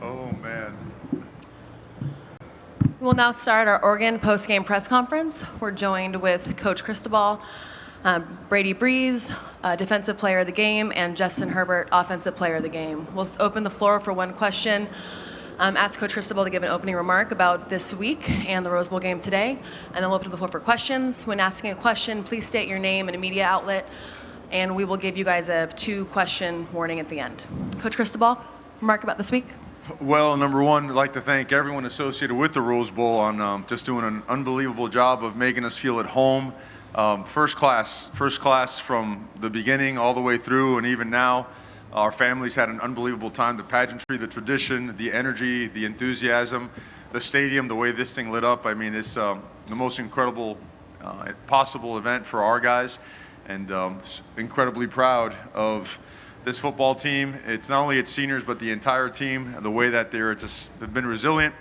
Oh, man. We'll now start our Oregon post-game press conference. We're joined with Coach Cristobal, Brady Breeze, Defensive Player of the Game, and Justin Herbert, Offensive Player of the Game. We'll open the floor for one question. Ask Coach Cristobal to give an opening remark about this week and the Rose Bowl game today, and then we'll open the floor for questions. When asking a question, please state your name and a media outlet, and we will give you guys a 2-question warning at the end. Coach Cristobal, remark about this week? Well, number one, I'd like to thank everyone associated with the Rose Bowl on just doing an unbelievable job of making us feel at home. First class from the beginning all the way through, and even now. Our families had an unbelievable time. The pageantry, the tradition, the energy, the enthusiasm, the stadium, the way this thing lit up. I mean, it's the most incredible possible event for our guys, and incredibly proud of this football team. It's not only its seniors, but the entire team, the way that they've been resilient,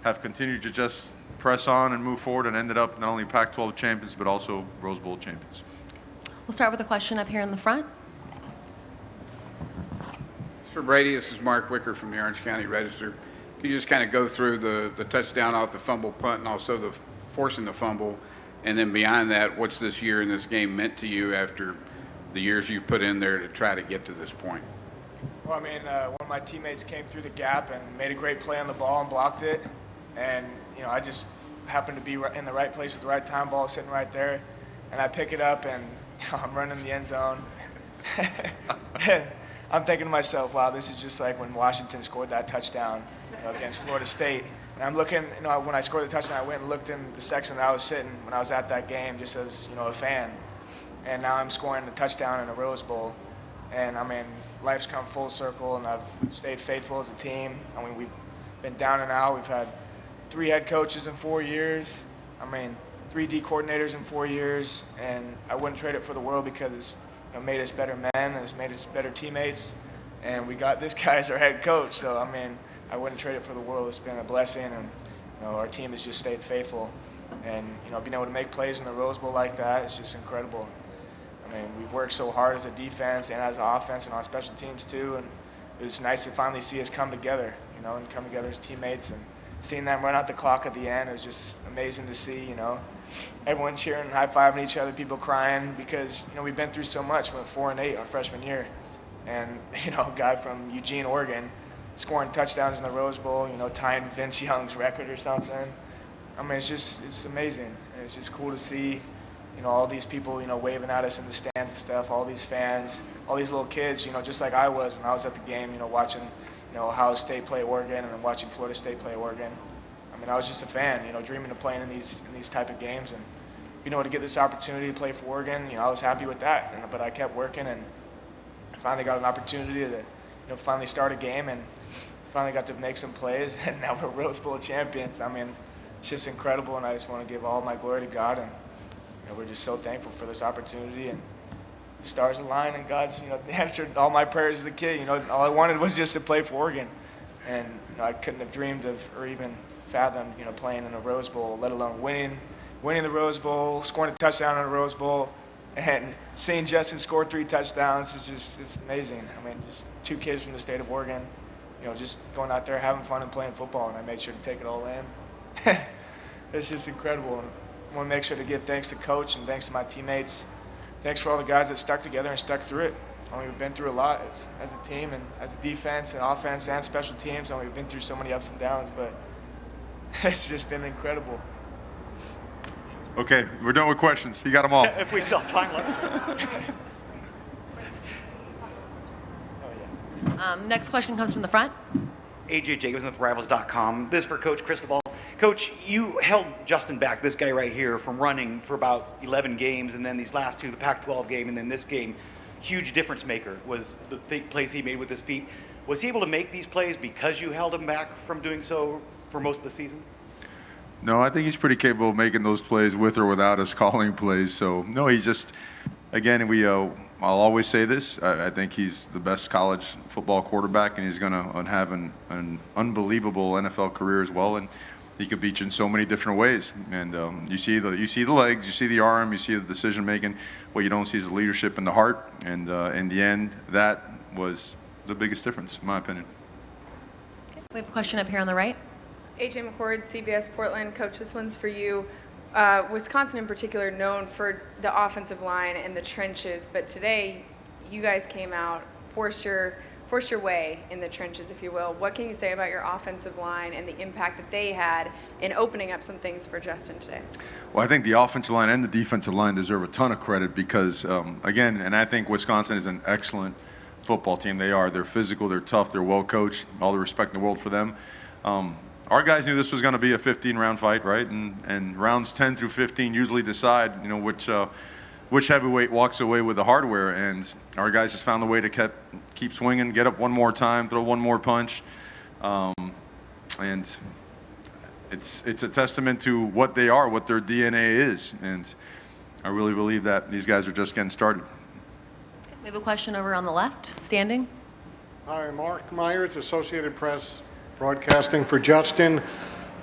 have continued to just press on and move forward, and ended up not only Pac-12 champions, but also Rose Bowl champions. We'll start with a question up here in the front. For Brady, this is Mark Wicker from the Orange County Register. Can you just kind of go through the touchdown off the fumble punt and also the forcing the fumble, and then beyond that, what's this year in this game meant to you after the years you put in there to try to get to this point? Well, I mean, one of my teammates came through the gap and made a great play on the ball and blocked it, and I just happened to be in the right place at the right time. Ball sitting right there, and I pick it up and I'm running the end zone. And I'm thinking to myself, wow, this is just like when Washington scored that touchdown against Florida State. And I'm looking, when I scored the touchdown, I went and looked in the section that I was sitting when I was at that game, just as a fan. And now I'm scoring a touchdown in a Rose Bowl. And I mean, life's come full circle, and I've stayed faithful as a team. I mean, we've been down and out. We've had 3 head coaches in 4 years. I mean, 3 D coordinators in 4 years, and I wouldn't trade it for the world because it's made us better men, and it's made us better teammates, and we got this guy as our head coach. So I mean, I wouldn't trade it for the world. It's been a blessing, and our team has just stayed faithful, and being able to make plays in the Rose Bowl like that is just incredible. I mean, we've worked so hard as a defense and as an offense and on special teams too, and it's nice to finally see us come together, and come together as teammates, and seeing them run out the clock at the end is just amazing to see. Everyone cheering and high-fiving each other, people crying because we've been through so much. We went 4-8 our freshman year, and a guy from Eugene, Oregon, scoring touchdowns in the Rose Bowl, tying Vince Young's record or something. I mean, it's amazing, and it's just cool to see all these people waving at us in the stands and stuff, all these fans, all these little kids, just like I was when I was at the game, watching Ohio State play Oregon and then watching Florida State play Oregon. I mean, I was just a fan, dreaming of playing in these type of games, and to get this opportunity to play for Oregon, I was happy with that. But I kept working, and I finally got an opportunity to finally start a game, and finally got to make some plays, and now we're Rose Bowl champions. I mean, it's just incredible, and I just want to give all my glory to God, and we're just so thankful for this opportunity, and the stars align, and God's answered all my prayers as a kid. All I wanted was just to play for Oregon, and I couldn't have dreamed of or even fathomed playing in a Rose Bowl, let alone winning the Rose Bowl, scoring a touchdown in a Rose Bowl, and seeing Justin score 3 touchdowns it's amazing. I mean, just 2 kids from the state of Oregon, just going out there having fun and playing football, and I made sure to take it all in. It's just incredible. I want to make sure to give thanks to Coach and thanks to my teammates. Thanks for all the guys that stuck together and stuck through it. I mean, we've been through a lot as a team, and as a defense and offense and special teams. I mean, we've been through so many ups and downs, but it's just been incredible. Okay, we're done with questions. You got them all. If we still have time left. Next question comes from the front. AJ Jacobs with Rivals.com. This is for Coach Cristobal. Coach, you held Justin back, this guy right here, from running for about 11 games, and then these last 2, the Pac-12 game, and then this game. Huge difference maker was the plays he made with his feet. Was he able to make these plays because you held him back from doing so for most of the season? No, I think he's pretty capable of making those plays with or without us calling plays. So, no, he's just, again, I'll always say this, I think he's the best college football quarterback, and he's going to have an unbelievable NFL career as well. And he could beat you in so many different ways. And you see the legs, you see the arm, you see the decision making. What you don't see is the leadership and the heart. And in the end, that was the biggest difference, in my opinion. We have a question up here on the right. AJ McCord, CBS Portland. Coach, this one's for you. Wisconsin in particular known for the offensive line and the trenches, but today you guys came out, forced your way in the trenches, if you will. What can you say about your offensive line and the impact that they had in opening up some things for Justin today? Well, I think the offensive line and the defensive line deserve a ton of credit because, again, and I think Wisconsin is an excellent football team. They are. They're physical. They're tough. They're well coached. All the respect in the world for them. Our guys knew this was going to be a 15-round fight, right? And rounds 10 through 15 usually decide, which heavyweight walks away with the hardware. And our guys just found a way to keep swinging, get up one more time, throw one more punch. And it's a testament to what they are, what their DNA is. And I really believe that these guys are just getting started. We have a question over on the left, standing. Hi, Mark Myers, Associated Press, broadcasting for Justin.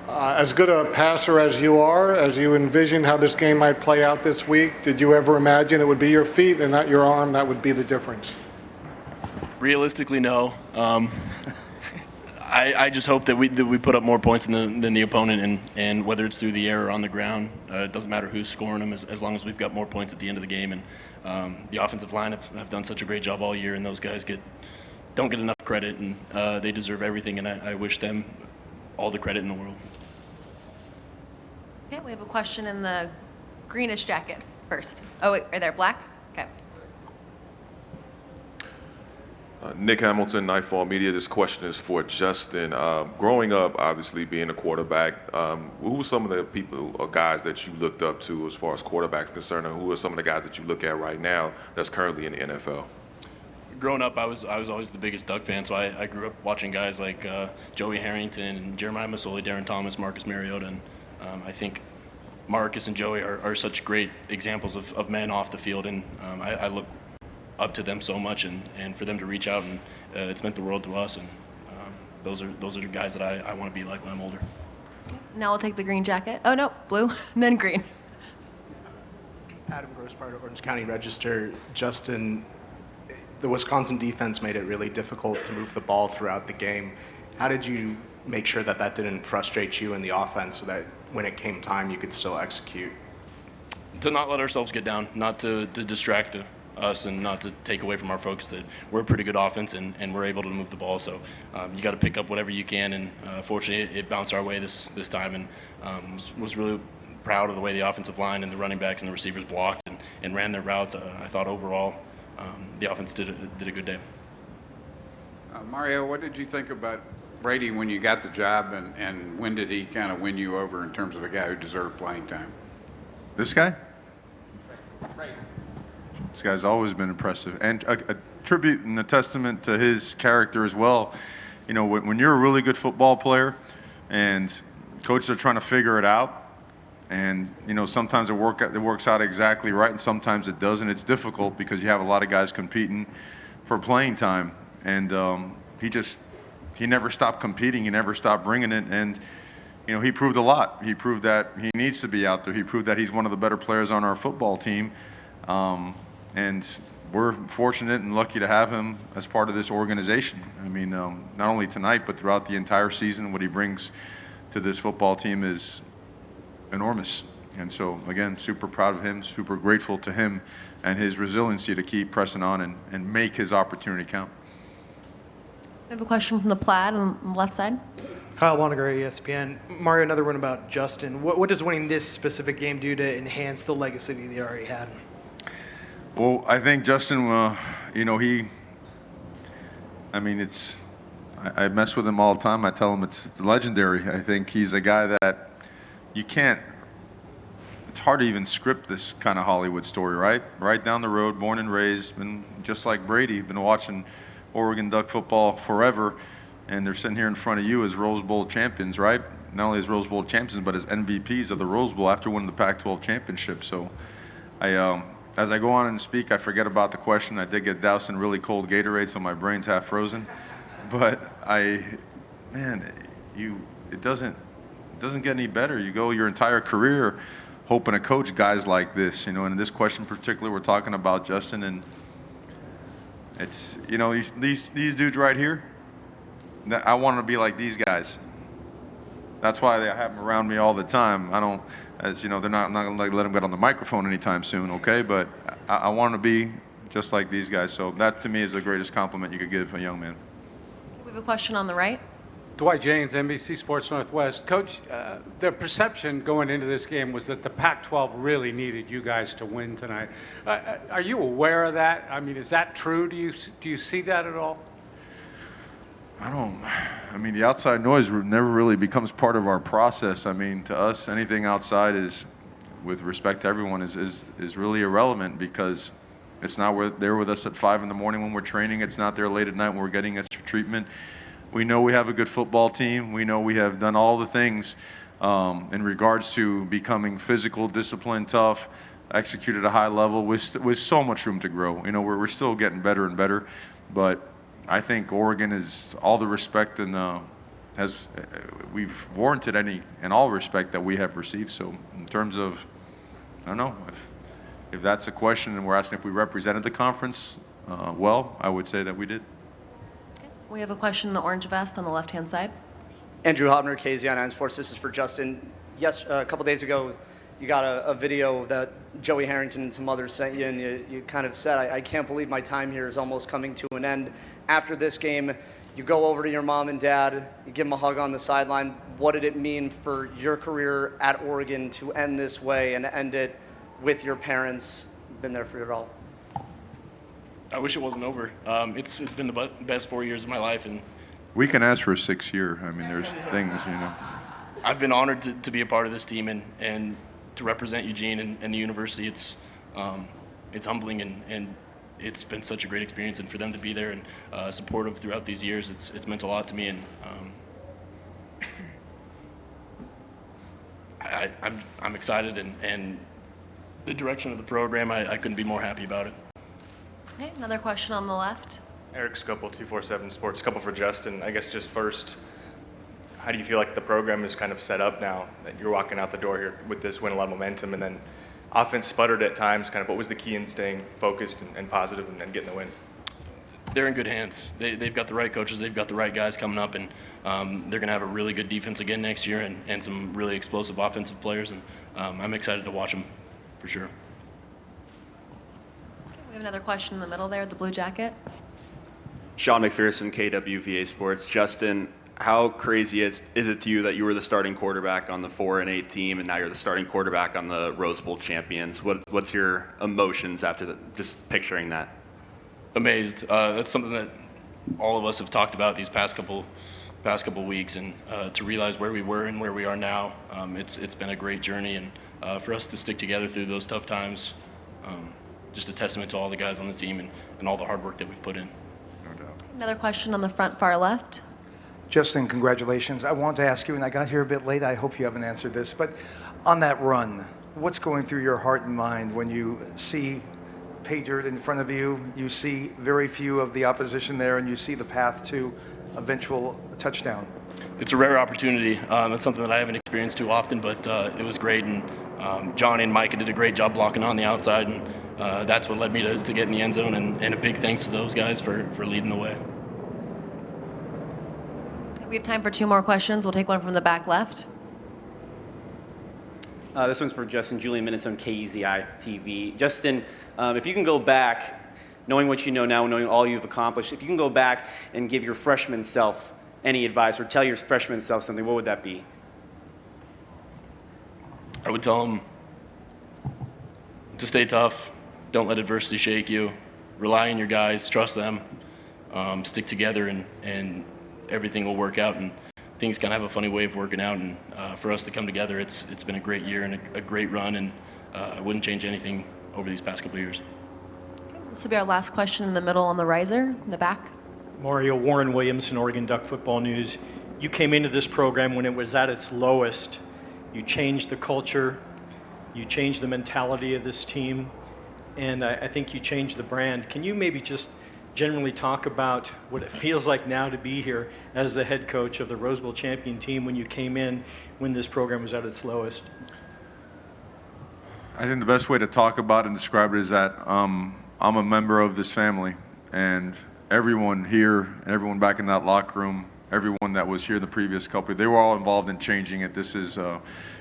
As good a passer as you are, as you envision how this game might play out this week, did you ever imagine it would be your feet and not your arm that would be the difference? Realistically, no. I just hope that we put up more points than the opponent, and whether it's through the air or on the ground, it doesn't matter who's scoring them as long as we've got more points at the end of the game. And the offensive line have done such a great job all year, and those guys don't get enough credit, and they deserve everything, and I wish them all the credit in the world. Okay, we have a question in the greenish jacket first. Oh, wait, are there black? Okay. Nick Hamilton, Nightfall Media. This question is for Justin. Growing up, obviously being a quarterback, who were some of the people or guys that you looked up to as far as quarterbacks concerned, and who are some of the guys that you look at right now that's currently in the NFL? Growing up, I was always the biggest Doug fan, so I grew up watching guys like Joey Harrington and Jeremiah Masoli, Darren Thomas, Marcus Mariota, and I think Marcus and Joey are such great examples of men off the field, and I look up to them so much, and for them to reach out, and it's meant the world to us, and those are the guys that I want to be like when I'm older. Now we'll take the green jacket. Oh, no, blue, and then green. Adam Grosspart, Orange County Register. Justin, the Wisconsin defense made it really difficult to move the ball throughout the game. How did you make sure that didn't frustrate you in the offense so that when it came time you could still execute? To not let ourselves get down, not to distract us, and not to take away from our focus that we're a pretty good offense and we're able to move the ball. So you got to pick up whatever you can, and fortunately it bounced our way this time, and was really proud of the way the offensive line and the running backs and the receivers blocked and ran their routes. I thought overall the offense did a good day. Mario, what did you think about Brady when you got the job, and when did he kind of win you over in terms of a guy who deserved playing time? This guy? Right. This guy's always been impressive, and a tribute and a testament to his character as well. When you're a really good football player and coaches are trying to figure it out, and sometimes it works out exactly right, and sometimes it doesn't. It's difficult because you have a lot of guys competing for playing time, and he never stopped competing. He never stopped bringing it, and he proved a lot. He proved that he needs to be out there. He proved that he's one of the better players on our football team. And we're fortunate and lucky to have him as part of this organization. I mean, not only tonight, but throughout the entire season, what he brings to this football team is enormous. And so, again, super proud of him, super grateful to him and his resiliency to keep pressing on and make his opportunity count. We have a question from the plaid on the left side. Kyle Waniger, ESPN. Mario, another one about Justin. What does winning this specific game do to enhance the legacy that he already had? Well, I think Justin, I mess with him all the time. I tell him it's legendary. I think he's a guy that it's hard to even script this kind of Hollywood story, right? Right down the road, born and raised, and just like Brady, been watching Oregon Duck football forever, and they're sitting here in front of you as Rose Bowl champions, right? Not only as Rose Bowl champions, but as MVPs of the Rose Bowl after winning the Pac-12 championship. So as I go on and speak, I forget about the question. I did get doused in really cold Gatorade, so my brain's half frozen. But it doesn't get any better. You go your entire career hoping to coach guys like this, and in this question in particular, we're talking about Justin, and it's, these dudes right here, I want to be like these guys. That's why they have them around me all the time. I don't, as you know, they're not going to let them get on the microphone anytime soon, okay? But I want to be just like these guys. So that, to me, is the greatest compliment you could give a young man. We have a question on the right. Dwight James, NBC Sports Northwest. Coach, the perception going into this game was that the Pac-12 really needed you guys to win tonight. Are you aware of that? I mean, is that true? Do you see that at all? I mean, the outside noise never really becomes part of our process. I mean, to us, anything outside is, with respect to everyone, is really irrelevant because it's not there with us at 5 in the morning when we're training. It's not there late at night when we're getting extra treatment. We know we have a good football team. We know we have done all the things in regards to becoming physical, disciplined, tough, execute at a high level with so much room to grow. You know, we're still getting better and better, but I think Oregon is all the respect and we've warranted any and all respect that we have received. So in terms of, I don't know, if that's a question and we're asking if we represented the conference well, I would say that we did. We have a question in the orange vest on the left-hand side. Andrew Hopner, KZI9 Sports. This is for Justin. Yes, a couple days ago, you got a video that Joey Harrington and some others sent you, and you kind of said, I can't believe my time here is almost coming to an end. After this game, you go over to your mom and dad, you give them a hug on the sideline. What did it mean for your career at Oregon to end this way and end it with your parents? Been there for it all. I wish it wasn't over. It's been the best 4 years of my life, and We can ask for a 6th year. I mean, there's things, you know. I've been honored to be a part of this team and to represent Eugene and the university. It's humbling and it's been such a great experience, and for them to be there and supportive throughout these years, it's meant a lot to me, and I'm excited, and the direction of the program, I couldn't be more happy about it. Okay, another question on the left. Eric Scopel, 247 Sports. Couple for Justin. I guess just first, how do you feel like the program is kind of set up now that you're walking out the door here with this win, a lot of momentum, and then offense sputtered at times? Kind of what was the key in staying focused and positive and getting the win? They're in good hands. They've got the right coaches. They've got the right guys coming up, and they're going to have a really good defense again next year and some really explosive offensive players, and I'm excited to watch them for sure. We have another question in the middle there, the blue jacket. Sean McPherson, KWVA Sports. Justin, how crazy is it to you that you were the starting quarterback on the 4-8 team and now you're the starting quarterback on the Rose Bowl champions? What's your emotions after just picturing that? Amazed. That's something that all of us have talked about these past couple weeks, and to realize where we were and where we are now, it's been a great journey, and for us to stick together through those tough times, just a testament to all the guys on the team and all the hard work that we've put in. No doubt. Another question on the front far left. Justin, congratulations. I wanted to ask you, and I got here a bit late, I hope you haven't answered this, but on that run, what's going through your heart and mind when you see pay dirt in front of you, you see very few of the opposition there, and you see the path to eventual touchdown? It's a rare opportunity. That's something that I haven't experienced too often, but it was great, and Johnny and Micah did a great job blocking on the outside, and that's what led me to get in the end zone, and a big thanks to those guys for leading the way. We have time for 2 more questions. We'll take one from the back left. This one's for Justin. Julian Minutes on KEZI TV. Justin, if you can go back, knowing what you know now, knowing all you've accomplished, if you can go back and give your freshman self any advice or tell your freshman self something, what would that be? I would tell him to stay tough, don't let adversity shake you, rely on your guys, trust them, stick together, and everything will work out, and things kind of have a funny way of working out, and for us to come together, it's been a great year and a great run, and I wouldn't change anything over these past couple of years. This will be our last question in the middle on the riser, in the back. Mario, Warren Williamson, Oregon Duck Football News. You came into this program when it was at its lowest. You changed the culture, you changed the mentality of this team, and I think you changed the brand. Can you maybe just generally talk about what it feels like now to be here as the head coach of the Rose Bowl champion team when you came in when this program was at its lowest? I think the best way to talk about it and describe it is that I'm a member of this family, and everyone here, everyone back in that locker room everyone that was here the previous couple. They were all involved in changing it. This is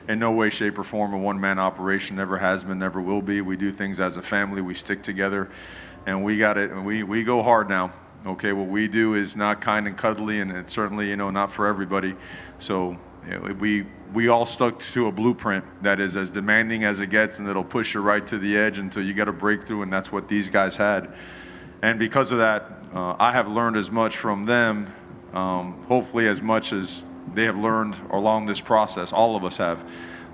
in no way, shape, or form a one-man operation. Never has been, never will be. We do things as a family. We stick together, and we got it. And we go hard now. Okay, what we do is not kind and cuddly, and it's certainly not for everybody. So we all stuck to a blueprint that is as demanding as it gets, and it'll push you right to the edge until you get a breakthrough, and that's what these guys had. And because of that, I have learned as much from them, hopefully as much as they have learned along this process. All of us have.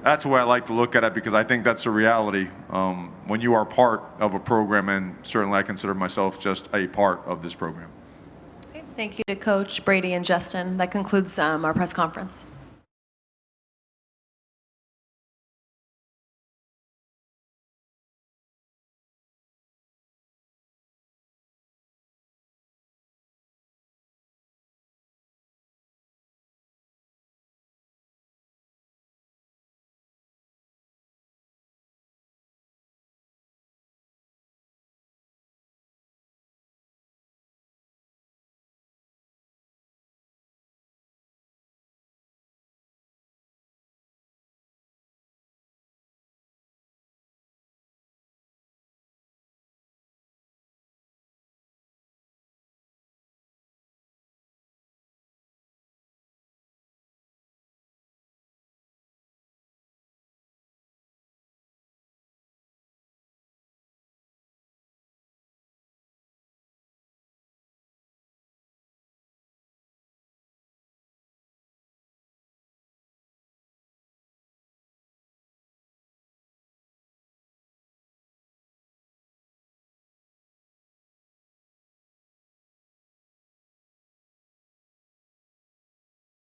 That's the way I like to look at it, because I think that's the reality when you are part of a program, and certainly I consider myself just a part of this program. Okay, thank you to Coach Brady and Justin. That concludes our press conference.